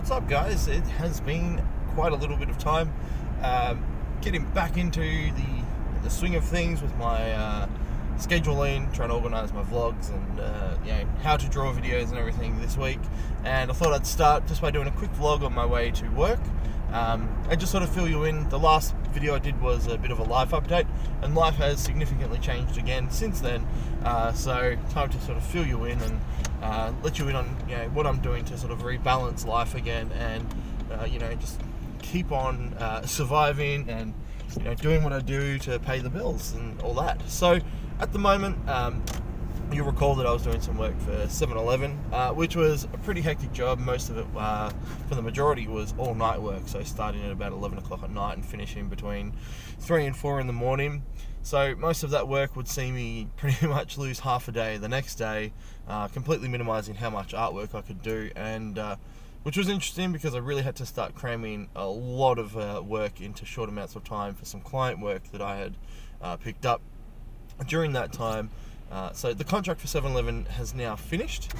What's up, guys? It has been quite a little bit of time getting back into the swing of things with my scheduling, trying to organise my vlogs and how to draw videos and everything this week. And I thought I'd start just by doing a quick vlog on my way to work and just sort of fill you in. The last video I did was a bit of a life update, and life has significantly changed again since then. So time to sort of fill you in and let you in on what I'm doing to sort of rebalance life again, and just keep on surviving and doing what I do to pay the bills and all that. So at the moment, you'll recall that I was doing some work for 7-Eleven, which was a pretty hectic job. Most of it, for the majority, was all night work. So starting at about 11 o'clock at night and finishing between 3 and 4 in the morning. So most of that work would see me pretty much lose half a day the next day, completely minimising how much artwork I could do, and which was interesting because I really had to start cramming a lot of work into short amounts of time for some client work that I had picked up during that time. So the contract for 7-Eleven has now finished,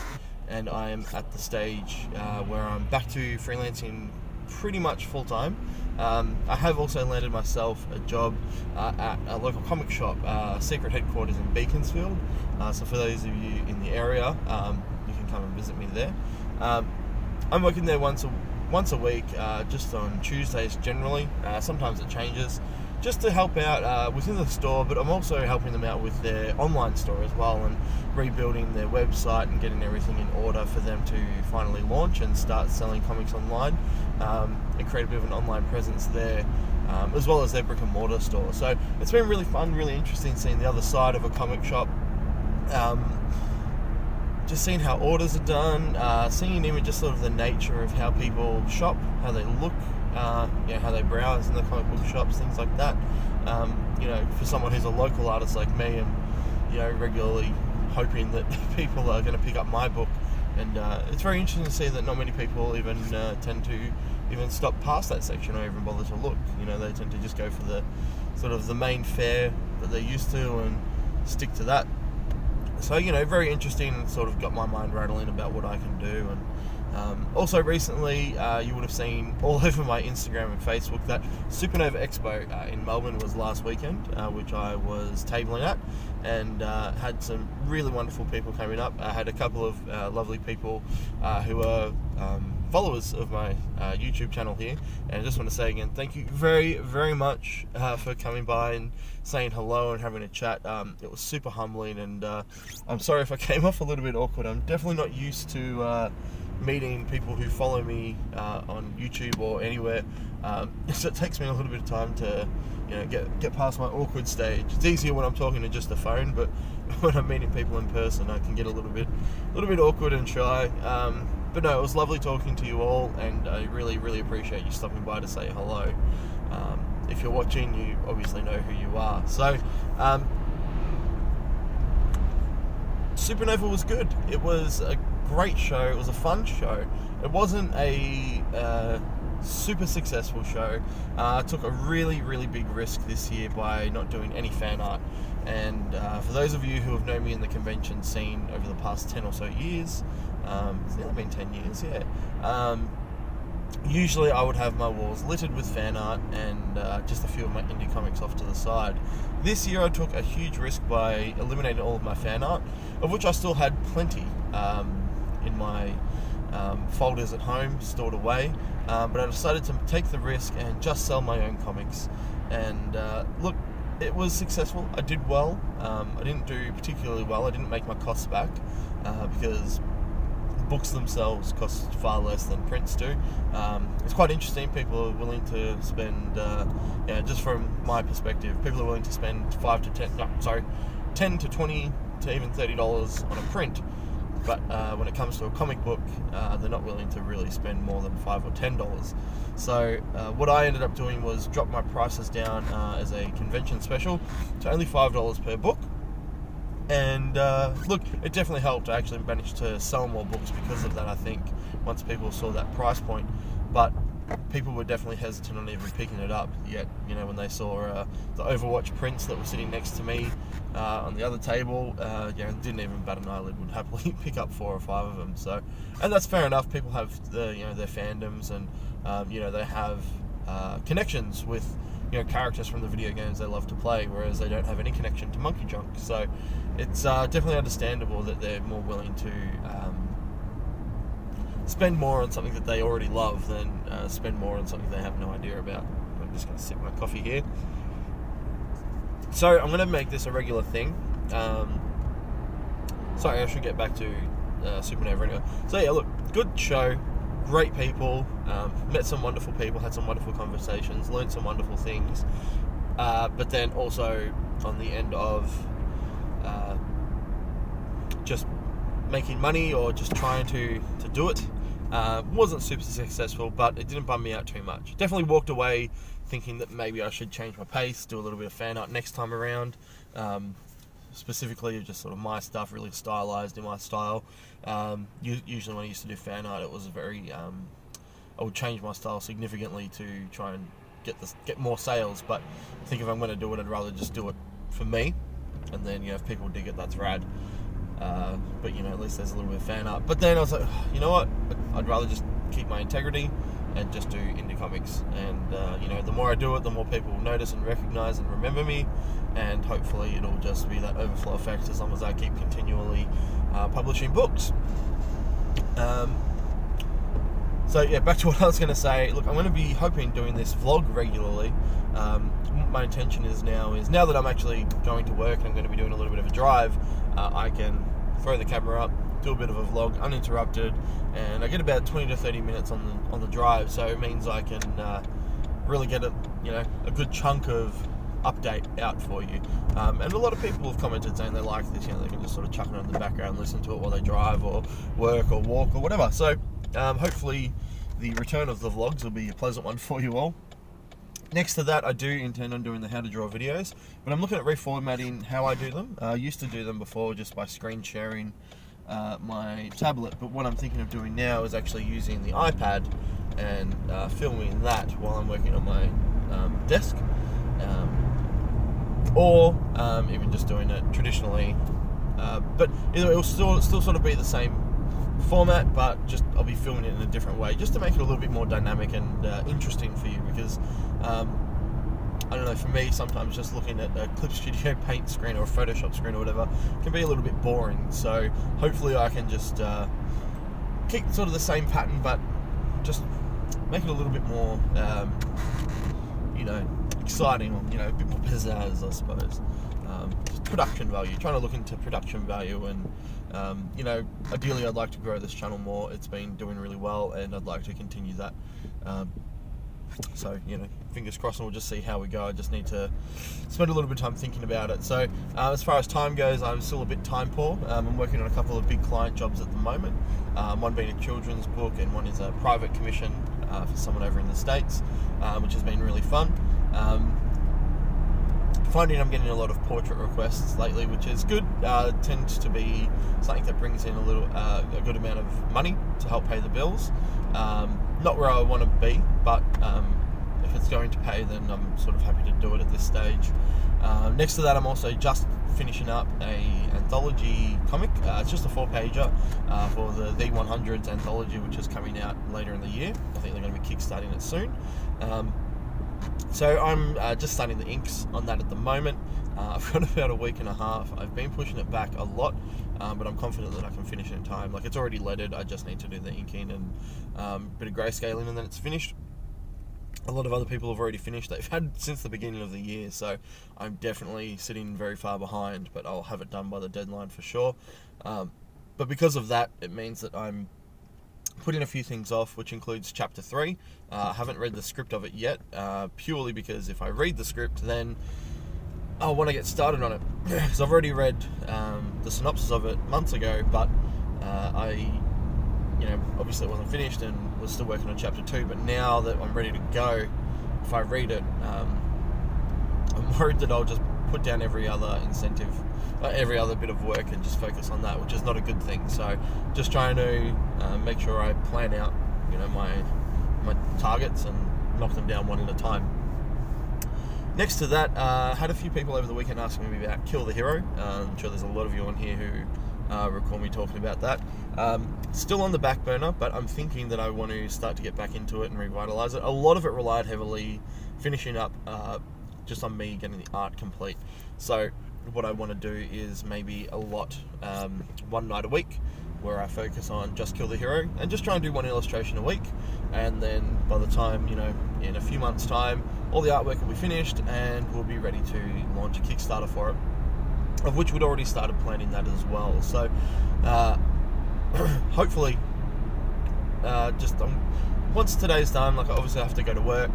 and I am at the stage where I'm back to freelancing pretty much full time. I have also landed myself a job at a local comic shop, secret headquarters in Beaconsfield. So for those of you in the area, you can come and visit me there. I'm working there once a week, just on Tuesdays generally. Sometimes it changes, just to help out within the store, but I'm also helping them out with their online store as well, and rebuilding their website and getting everything in order for them to finally launch and start selling comics online, and create a bit of an online presence there, as well as their brick and mortar store. So it's been really fun, really interesting seeing the other side of a comic shop. Just seeing how orders are done, seeing even just sort of the nature of how people shop, how they look, how they browse in the comic book shops, things like that. For someone who's a local artist like me, and regularly hoping that people are going to pick up my book, and it's very interesting to see that not many people even tend to even stop past that section or even bother to look. They tend to just go for the sort of the main fare that they're used to and stick to that. So, very interesting, sort of got my mind rattling about what I can do. And also recently, you would have seen all over my Instagram and Facebook that Supernova Expo in Melbourne was last weekend, which I was tabling at, and had some really wonderful people coming up. I had a couple of lovely people who are followers of my YouTube channel here, and I just want to say again, thank you very, very much for coming by and saying hello and having a chat. It was super humbling, and I'm sorry if I came off a little bit awkward. I'm definitely not used to meeting people who follow me on YouTube or anywhere, so it takes me a little bit of time to get past my awkward stage. It's easier when I'm talking to just a phone, but when I'm meeting people in person, I can get a little bit awkward and shy. But no, it was lovely talking to you all, and I really, really appreciate you stopping by to say hello. If you're watching, you obviously know who you are. So, Supernova was good. It was a great show. It was a fun show. It wasn't a super successful show. I took a really, really big risk this year by not doing any fan art. And for those of you who have known me in the convention scene over the past 10 or so years, it's nearly been 10 years, usually I would have my walls littered with fan art and just a few of my indie comics off to the side. This year I took a huge risk by eliminating all of my fan art, of which I still had plenty in my folders at home stored away, but I decided to take the risk and just sell my own comics. And look, it was successful. I did well. I didn't do particularly well. I didn't make my costs back because books themselves cost far less than prints do. It's quite interesting. People are willing to spend, just from my perspective, people are willing to spend $10 to $20 to even $30 on a print. But when it comes to a comic book, they're not willing to really spend more than $5 or $10. So what I ended up doing was drop my prices down as a convention special to only $5 per book. And look, it definitely helped. I actually managed to sell more books because of that, I think, once people saw that price point. But people were definitely hesitant on even picking it up. Yet, you know, when they saw the Overwatch prints that were sitting next to me on the other table, you know, didn't even bat an eyelid, would happily pick up 4 or 5 of them. So, and that's fair enough. People have their fandoms, and you know, they have connections with, you know, characters from the video games they love to play, whereas they don't have any connection to Monkey Junk. So it's definitely understandable that they're more willing to spend more on something that they already love than spend more on something they have no idea about. I'm just going to sip my coffee here. So I'm going to make this a regular thing. Sorry, I should get back to Supernova anyway. So yeah, look, good show, great people, met some wonderful people, had some wonderful conversations, learned some wonderful things, but then also on the end of just making money or just trying to do it, wasn't super successful, but it didn't bum me out too much. Definitely walked away thinking that maybe I should change my pace, do a little bit of fan art next time around, specifically just sort of my stuff, really stylized in my style. Usually when I used to do fan art, it was very I would change my style significantly to try and get more sales, but I think if I'm going to do it, I'd rather just do it for me, and then, you know, if people dig it, that's rad. But, you know, at least there's a little bit of fan art. But then I was like, you know what, I'd rather just keep my integrity and just do indie comics. And, you know, the more I do it, the more people will notice and recognize and remember me, and hopefully it'll just be that overflow effect as long as I keep continually publishing books. So yeah, back to what I was going to say. Look, I'm going to be hoping doing this vlog regularly. My intention is now that I'm actually going to work and I'm going to be doing a little bit of a drive, I can throw the camera up, do a bit of a vlog uninterrupted, and I get about 20 to 30 minutes on the drive. So it means I can really get a good chunk of update out for you. And a lot of people have commented saying they like this. You know, they can just sort of chuck it on in the background and listen to it while they drive or work or walk or whatever. So hopefully the return of the vlogs will be a pleasant one for you all. Next to that, I do intend on doing the how to draw videos, but I'm looking at reformatting how I do them. I used to do them before just by screen sharing my tablet, but what I'm thinking of doing now is actually using the iPad and filming that while I'm working on my desk, or even just doing it traditionally. But it will still sort of be the same format, but just I'll be filming it in a different way, just to make it a little bit more dynamic and interesting for you, because I don't know, for me sometimes just looking at a Clip Studio Paint screen or a Photoshop screen or whatever can be a little bit boring. So hopefully I can just keep sort of the same pattern, but just make it a little bit more exciting, or a bit more pizzazz, I suppose. Just production value, trying to look into production value, and ideally I'd like to grow this channel more. It's been doing really well and I'd like to continue that. So, fingers crossed, and we'll just see how we go. I just need to spend a little bit of time thinking about it. So as far as time goes, I'm still a bit time poor. I'm working on a couple of big client jobs at the moment, one being a children's book and one is a private commission for someone over in the States, which has been really fun. Finding I'm getting a lot of portrait requests lately, which is good. It tends to be something that brings in a good amount of money to help pay the bills. Not where I want to be, but if it's going to pay, then I'm sort of happy to do it at this stage. Next to that, I'm also just finishing up an anthology comic. It's just a 4-pager for the V100s anthology, which is coming out later in the year. I think they're going to be kickstarting it soon. So I'm just starting the inks on that at the moment. I've got about a week and a half. I've been pushing it back a lot, but I'm confident that I can finish it in time. Like, it's already leaded, I just need to do the inking and a bit of grayscaling, and then it's finished. A lot of other people have already finished. They've had since the beginning of the year, so I'm definitely sitting very far behind, but I'll have it done by the deadline for sure. But because of that, it means that I'm putting a few things off, which includes chapter 3. I haven't read the script of it yet, purely because if I read the script, then I'll want to get started on it. Because I've already read the synopsis of it months ago, but obviously it wasn't finished and was still working on chapter 2. But now that I'm ready to go, if I read it, I'm worried that I'll just put down every other bit of work and just focus on that, which is not a good thing. So just trying to make sure I plan out, my my targets and knock them down one at a time. Next to that, had a few people over the weekend asking me about Kill the Hero. I'm sure there's a lot of you on here who recall me talking about that. Still on the back burner, but I'm thinking that I want to start to get back into it and revitalise it. A lot of it relied heavily finishing up just on me getting the art complete. So what I want to do is maybe one night a week where I focus on just Kill the Hero and just try and do one illustration a week, and then by the time, in a few months' time, all the artwork will be finished and we'll be ready to launch a Kickstarter for it, of which we'd already started planning that as well. So hopefully once today's done, I obviously have to go to work.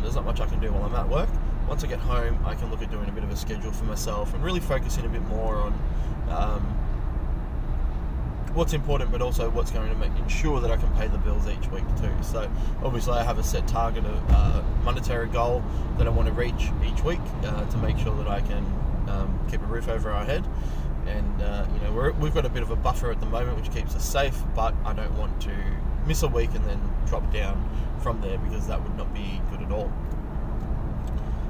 There's not much I can do while I'm at work. Once I get home, I can look at doing a bit of a schedule for myself and really focusing a bit more on what's important, but also what's going to ensure that I can pay the bills each week too. So obviously I have a set target of monetary goal that I want to reach each week to make sure that I can keep a roof over our head. And we've got a bit of a buffer at the moment which keeps us safe, but I don't want to miss a week and then drop down from there, because that would not be good at all.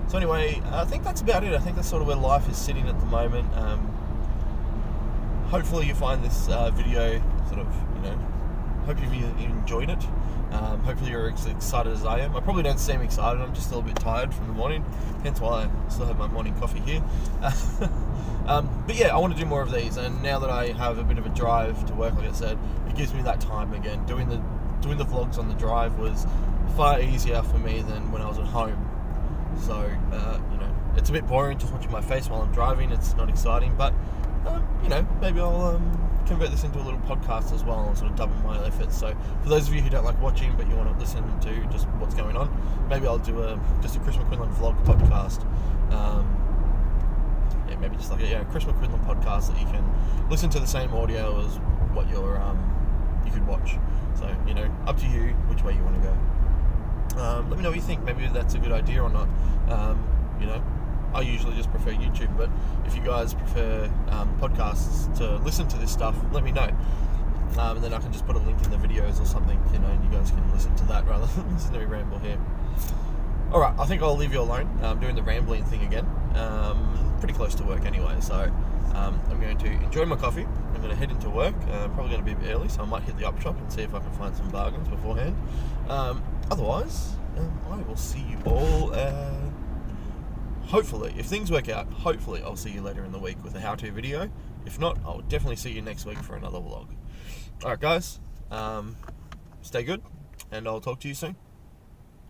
So anyway, I think that's about it. I think that's sort of where life is sitting at the moment. Hopefully you find this video hope you've enjoyed it. Hopefully you're as excited as I am. I probably don't seem excited, I'm just still a bit tired from the morning, hence why I still have my morning coffee here. But yeah, I want to do more of these, and now that I have a bit of a drive to work, like I said, it gives me that time again. Doing the vlogs on the drive was far easier for me than when I was at home. So, it's a bit boring just watching my face while I'm driving. It's not exciting, but maybe I'll convert this into a little podcast as well and sort of double my efforts. So for those of you who don't like watching but you want to listen to just what's going on, maybe I'll do just a Chris McQuinlan vlog podcast. Maybe just like a Chris McQuinlan podcast that you can listen to the same audio as what you could watch. So up to you which way you want to go. Let me know what you think. Maybe that's a good idea or not. I usually just prefer YouTube, but if you guys prefer podcasts to listen to this stuff, let me know. And then I can just put a link in the videos or something, and you guys can listen to that rather than listen to me ramble here. Alright, I think I'll leave you alone. I'm doing the rambling thing again. Pretty close to work anyway, so I'm going to enjoy my coffee. I'm going to head into work. Probably going to be a bit early, so I might hit the op shop and see if I can find some bargains beforehand. Otherwise, I will see you all. Hopefully, if things work out, hopefully I'll see you later in the week with a how-to video. If not, I'll definitely see you next week for another vlog. Alright guys, stay good, and I'll talk to you soon.